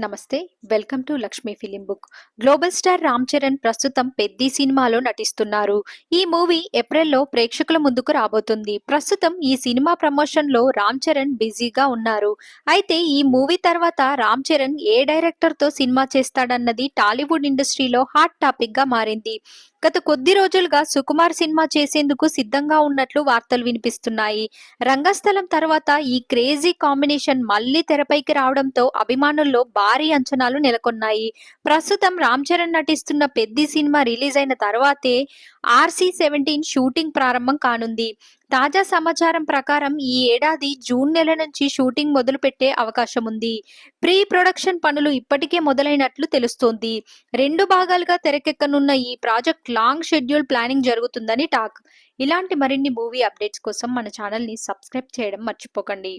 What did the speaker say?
నమస్తే. Welcome to Lakshmi film book. Global star Ram Charan ప్రస్తుతం పెద్ది సినిమాలో నటిస్తున్నారు. ఈ మూవీ ఏప్రిల్లో ప్రేక్షకుల ముందుకు రాబోతుంది. ప్రస్తుతం ఈ సినిమా ప్రమోషన్లో రామ్ చరణ్ బిజీగా ఉన్నారు. అయితే ఈ మూవీ తర్వాత రామ్ చరణ్ ఏ డైరెక్టర్తో సినిమా చేస్తాడన్నది టాలీవుడ్ ఇండస్ట్రీలో హాట్ టాపిక్ గా మారింది. గత కొద్ది రోజులుగా సుకుమార్ సినిమా చేసేందుకు సిద్ధంగా ఉన్నట్లు వార్తలు వినిపిస్తున్నాయి. రంగస్థలం తర్వాత ఈ క్రేజీ కాంబినేషన్ మళ్లీ తెరపైకి రావడంతో అభిమానుల్లో భారీ అంచనాలు నెలకొన్నాయి. ప్రస్తుతం రామ్ చరణ్ నటిస్తున్న పెద్ది సినిమా రిలీజ్ అయిన తర్వాతే RC-17 షూటింగ్ ప్రారంభం కానుంది. తాజా సమాచారం ప్రకారం ఈ ఏడాది జూన్ నెల నుంచి షూటింగ్ మొదలు పెట్టే అవకాశం ఉంది. ప్రీ ప్రొడక్షన్ పనులు ఇప్పటికే మొదలైనట్లు తెలుస్తోంది. 2 భాగాలుగా తెరకెక్కనున్న ఈ ప్రాజెక్ట్ లాంగ్ షెడ్యూల్ ప్లానింగ్ జరుగుతుందని టాక్. ఇలాంటి మరిన్ని మూవీ అప్డేట్స్ కోసం మన ఛానల్ని సబ్స్క్రైబ్ చేయడం మర్చిపోకండి.